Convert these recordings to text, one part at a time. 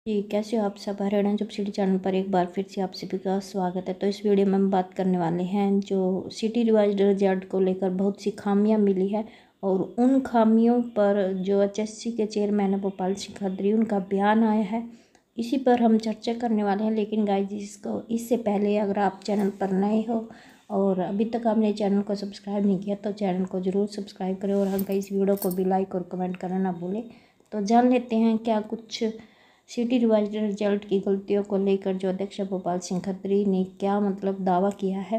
जी, कैसे हो आप सब। हरियाणा जॉब सिटी चैनल पर एक बार फिर से आप सभी का स्वागत है। तो इस वीडियो में हम बात करने वाले हैं जो सिटी रिवाइज्ड रिजल्ट को लेकर बहुत सी खामियां मिली है और उन खामियों पर जो एचएससी के चेयरमैन है भोपाल सिंह खत्री उनका बयान आया है। इसी पर हम चर्चा करने वाले हैं। लेकिन गाइस, इससे पहले अगर आप चैनल पर नए हो और अभी तक आपने चैनल को सब्सक्राइब नहीं किया तो चैनल को ज़रूर सब्सक्राइब करें और हमका इस वीडियो को भी लाइक और कमेंट करना ना भूलें। तो जान लेते हैं क्या कुछ सिटी रिवाइज्ड रिजल्ट की गलतियों को लेकर जो अध्यक्ष भोपाल सिंह खत्री ने क्या दावा किया है।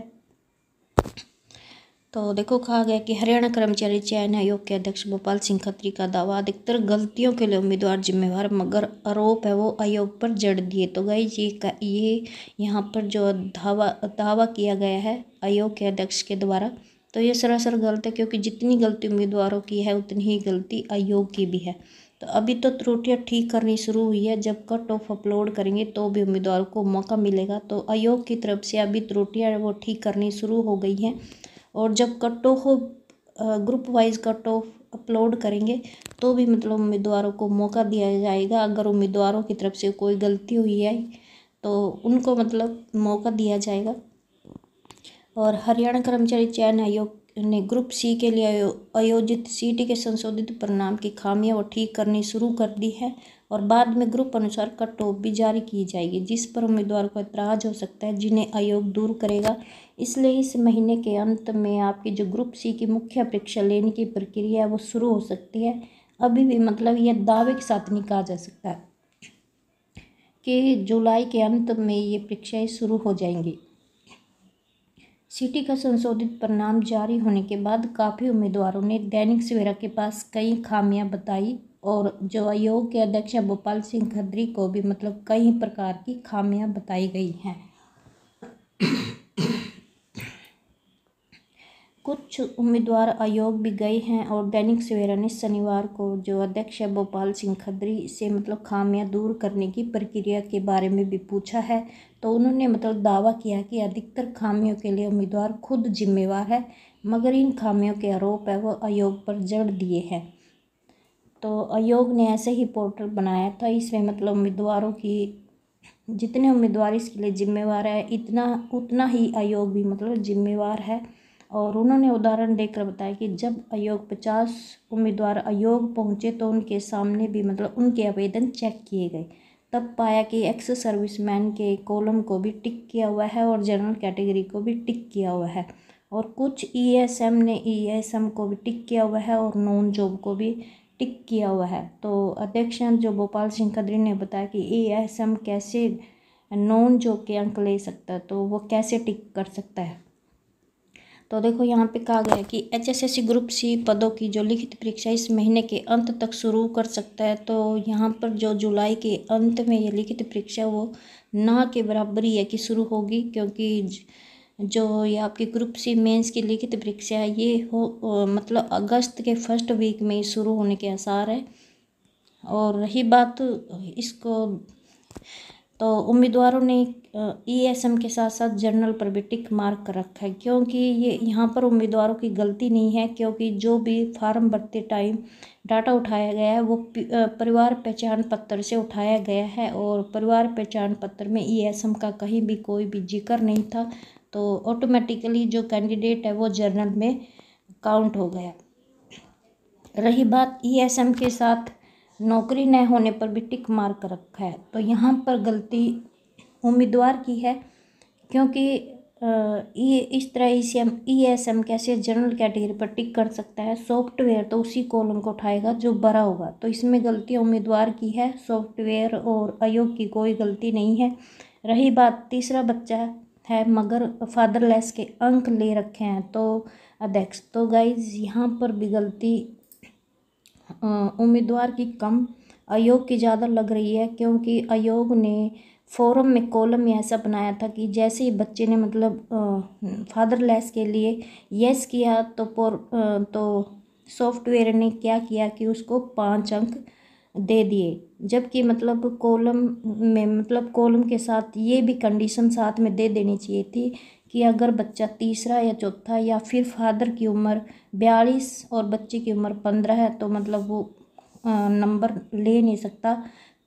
तो देखो, कहा गया कि हरियाणा कर्मचारी चयन आयोग के अध्यक्ष भोपाल सिंह खत्री का दावा, अधिकतर गलतियों के लिए उम्मीदवार जिम्मेवार मगर आरोप है वो आयोग पर जड़ दिए। तो गाइस, ये यहाँ पर जो दावा किया गया है आयोग के अध्यक्ष के द्वारा, तो ये सरासर गलत है, क्योंकि जितनी गलती उम्मीदवारों की है उतनी ही गलती आयोग की भी है। तो अभी तो त्रुटियां ठीक करनी शुरू हुई है, जब कट ऑफ अपलोड करेंगे तो भी उम्मीदवारों को मौका मिलेगा। तो आयोग की तरफ से अभी त्रुटियां वो ठीक करनी शुरू हो गई हैं और जब cut off group wise cut off upload करेंगे तो भी उम्मीदवारों को मौका दिया जाएगा। अगर उम्मीदवारों की तरफ से कोई गलती हुई है तो उनको मौका दिया जाएगा। और हरियाणा कर्मचारी चयन आयोग ने ग्रुप सी के लिए आयोजित सीटी के संशोधित परिणाम की खामियां वो ठीक करनी शुरू कर दी है और बाद में ग्रुप अनुसार कट ऑफ भी जारी की जाएगी, जिस पर उम्मीदवार को एतराज हो सकता है, जिन्हें आयोग दूर करेगा। इसलिए इस महीने के अंत में आपकी जो ग्रुप सी की मुख्य परीक्षा लेने की प्रक्रिया है वो शुरू हो सकती है। अभी भी यह दावे के साथ नहीं कहा जा सकता कि जुलाई के अंत में ये परीक्षाएं शुरू हो जाएंगी। सीटी का संशोधित परिणाम जारी होने के बाद काफ़ी उम्मीदवारों ने दैनिक सवेरा के पास कई खामियां बताई और जो आयोग के अध्यक्ष भोपाल सिंह खत्री को भी कई प्रकार की खामियां बताई गई हैं। कुछ उम्मीदवार आयोग भी गए हैं और दैनिक सवेरा ने शनिवार को जो अध्यक्ष भोपाल सिंह खत्री से खामियां दूर करने की प्रक्रिया के बारे में भी पूछा है। तो उन्होंने दावा किया कि अधिकतर खामियों के लिए उम्मीदवार खुद जिम्मेवार है, मगर इन खामियों के आरोप है वो आयोग पर जड़ दिए हैं। तो आयोग ने ऐसे ही पोर्टल बनाया था, इसमें उम्मीदवारों की जितने उम्मीदवार इसके लिए जिम्मेवार है उतना ही आयोग भी जिम्मेवार है। और उन्होंने उदाहरण देकर बताया कि जब आयोग 50 उम्मीदवार आयोग पहुंचे तो उनके सामने भी उनके आवेदन चेक किए गए। तब पाया कि एक्स सर्विसमैन के कॉलम को भी टिक किया हुआ है और जनरल कैटेगरी को भी टिक किया हुआ है और कुछ ईएसएम ने ईएसएम को भी टिक किया हुआ है और नॉन जॉब को भी टिक किया हुआ है। तो अध्यक्ष जो भोपाल सिंह खत्री ने बताया कि ईएसएम कैसे नॉन जॉब के अंक ले सकता है, तो वो कैसे टिक कर सकता है। तो देखो, यहाँ पे कहा गया कि एचएसएससी ग्रुप सी पदों की जो लिखित परीक्षा इस महीने के अंत तक शुरू कर सकता है। तो यहाँ पर जो जुलाई के अंत में ये लिखित परीक्षा वो ना के बराबर ही है कि शुरू होगी, क्योंकि जो ये आपकी ग्रुप सी मेंस की लिखित परीक्षा है ये अगस्त के फर्स्ट वीक में शुरू होने के आसार है। और रही बात इसको, तो उम्मीदवारों ने ईएसएम के साथ साथ जर्नल पर भी टिक मार्क कर रखा है, क्योंकि ये यहाँ पर उम्मीदवारों की गलती नहीं है, क्योंकि जो भी फार्म भरते टाइम डाटा उठाया गया है वो परिवार पहचान पत्र से उठाया गया है और परिवार पहचान पत्र में ईएसएम का कहीं भी कोई भी जिक्र नहीं था। तो ऑटोमेटिकली जो कैंडिडेट है वो जर्नल में काउंट हो गया। रही बात ईएसएम के साथ नौकरी न होने पर भी टिक मार्क रखा है, तो यहाँ पर गलती उम्मीदवार की है, क्योंकि इस तरह ईएसएम कैसे जनरल कैटेगरी पर टिक कर सकता है। सॉफ्टवेयर तो उसी कॉलम को उठाएगा जो भरा होगा, तो इसमें गलती उम्मीदवार की है, सॉफ्टवेयर और आयोग की कोई गलती नहीं है। रही बात तीसरा बच्चा है मगर फादरलेस के अंक ले रखे हैं तो अध्यक्ष, तो गाइज यहाँ पर भी गलती उम्मीदवार की कम आयोग की ज़्यादा लग रही है, क्योंकि आयोग ने फोरम में कॉलम ऐसा बनाया था कि जैसे ही बच्चे ने फादरलेस के लिए यस किया तो सॉफ्टवेयर ने क्या किया कि उसको 5 अंक दे दिए, जबकि कॉलम में कॉलम के साथ ये भी कंडीशन साथ में दे देनी चाहिए थी कि अगर बच्चा तीसरा या चौथा या फिर फादर की उम्र 42 और बच्चे की उम्र 15 है तो वो नंबर ले नहीं सकता।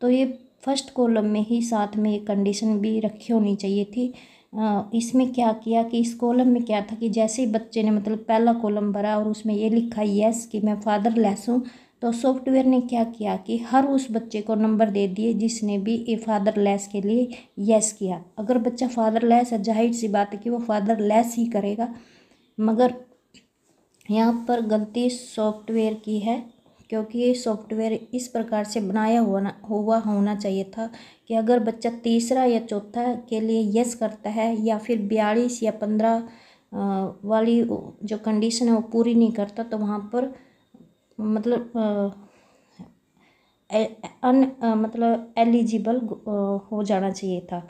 तो ये फर्स्ट कॉलम में ही साथ में एक कंडीशन भी रखी होनी चाहिए थी। इसमें क्या किया कि इस कॉलम में क्या था कि जैसे ही बच्चे ने मतलब पहला कॉलम भरा और उसमें ये लिखा यस कि मैं फादरलेस हूँ, तो सॉफ्टवेयर ने क्या किया कि हर उस बच्चे को नंबर दे दिए जिसने भी ये फादरलेस के लिए यस किया। अगर बच्चा फादरलेस है, जाहिर सी बात है कि वो फादरलेस ही करेगा, मगर यहाँ पर गलती सॉफ्टवेयर की है, क्योंकि ये सॉफ्टवेयर इस प्रकार से बनाया हुआ होना चाहिए था कि अगर बच्चा तीसरा या चौथा के लिए यस करता है या फिर 42 या 15 वाली जो कंडीशन है वो पूरी नहीं करता, तो वहाँ पर मतलब मतलब एलिजिबल हो जाना चाहिए था।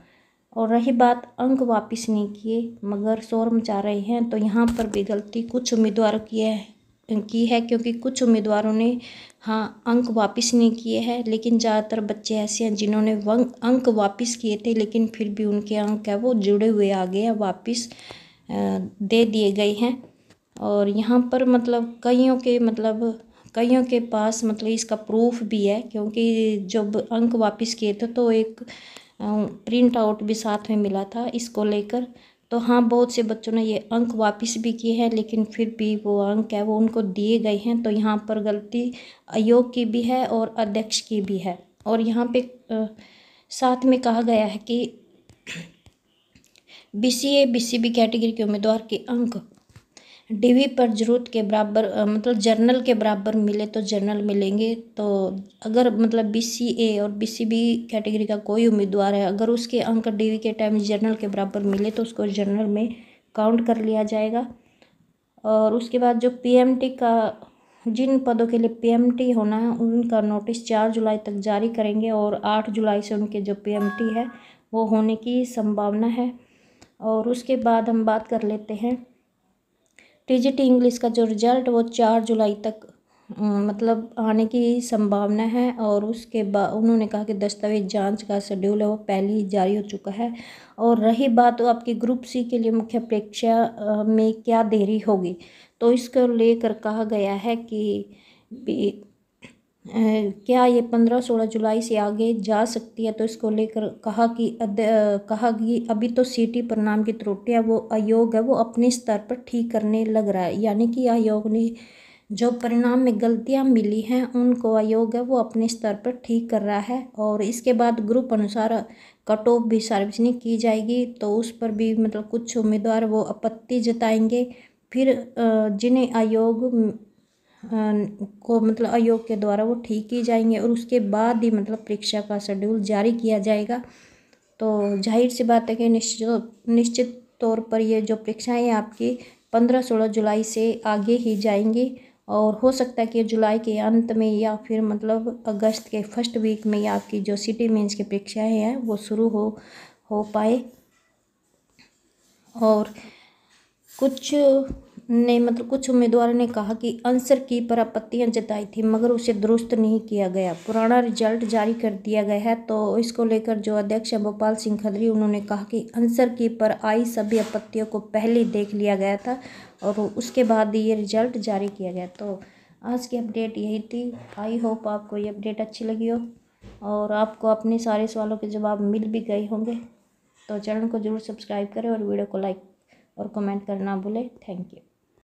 और रही बात अंक वापस नहीं किए मगर शोर मचा रहे हैं, तो यहाँ पर भी गलती कुछ उम्मीदवारों की है, क्योंकि कुछ उम्मीदवारों ने हाँ अंक वापस नहीं किए हैं, लेकिन ज़्यादातर बच्चे ऐसे हैं जिन्होंने अंक वापस किए थे लेकिन फिर भी उनके अंक है वो जुड़े हुए आ गए हैं, वापस दे दिए गए हैं। और यहाँ पर मतलब कईयों के पास मतलब इसका प्रूफ भी है, क्योंकि जब अंक वापस किए थे तो एक प्रिंट आउट भी साथ में मिला था इसको लेकर। तो हाँ, बहुत से बच्चों ने ये अंक वापस भी किए हैं लेकिन फिर भी वो अंक है वो उनको दिए गए हैं। तो यहाँ पर गलती आयोग की भी है और अध्यक्ष की भी है। और यहाँ पे साथ में कहा गया है कि BCA BCB कैटेगरी के उम्मीदवार के अंक DV पर जरूरत के बराबर मतलब जर्नल के बराबर मिले तो जर्नल मिलेंगे। तो अगर मतलब BCA और BCB कैटेगरी का कोई उम्मीदवार है, अगर उसके अंक DV के टाइम जर्नल के बराबर मिले तो उसको जर्नल में काउंट कर लिया जाएगा। और उसके बाद जो PMT का, जिन पदों के लिए PMT होना है उनका नोटिस 4 जुलाई तक जारी करेंगे और 8 जुलाई से उनके जो PMT है वो होने की संभावना है। और उसके बाद हम बात कर लेते हैं TGT इंग्लिश का जो रिजल्ट वो 4 जुलाई तक मतलब आने की संभावना है। और उसके बाद उन्होंने कहा कि दस्तावेज जांच का शेड्यूल है वो पहले ही जारी हो चुका है। और रही बात तो आपकी ग्रुप C के लिए मुख्य परीक्षा में क्या देरी होगी, तो इसको लेकर कहा गया है कि क्या ये 15-16 जुलाई से आगे जा सकती है। तो इसको लेकर कहा कि अभी तो CT परिणाम की त्रुटियां वो आयोग है वो अपने स्तर पर ठीक करने लग रहा है, यानी कि आयोग ने जो परिणाम में गलतियां मिली हैं उनको आयोग है वो अपने स्तर पर ठीक कर रहा है। और इसके बाद ग्रुप अनुसार कट ऑफ भी सार्वजनिक की जाएगी, तो उस पर भी मतलब कुछ उम्मीदवार वो आपत्ति जताएंगे। फिर जिन्हें आयोग को मतलब आयोग के द्वारा वो ठीक की जाएंगे और उसके बाद ही मतलब परीक्षा का शेड्यूल जारी किया जाएगा। तो जाहिर सी बात है कि निश्चित तौर पर ये जो परीक्षाएं आपकी 15-16 जुलाई से आगे ही जाएंगी। और हो सकता है कि जुलाई के अंत में या फिर मतलब अगस्त के फर्स्ट वीक में या आपकी जो सिटी मेंस की परीक्षाएं हैं वो शुरू हो पाए। और कुछ उम्मीदवारों ने कहा कि आंसर की पर आपत्तियां जताई थी मगर उसे दुरुस्त नहीं किया गया, पुराना रिजल्ट जारी कर दिया गया है। तो इसको लेकर जो अध्यक्ष है भोपाल सिंह खत्री, उन्होंने कहा कि आंसर की पर आई सभी आपत्तियों को पहले देख लिया गया था और उसके बाद ये रिजल्ट जारी किया गया। तो आज की अपडेट यही थी। आई होप आपको ये अपडेट अच्छी लगी हो और आपको अपने सारे सवालों के जवाब मिल भी गए होंगे। तो चैनल को जरूर सब्सक्राइब करें और वीडियो को लाइक और कमेंट करना भूलें। Thank you.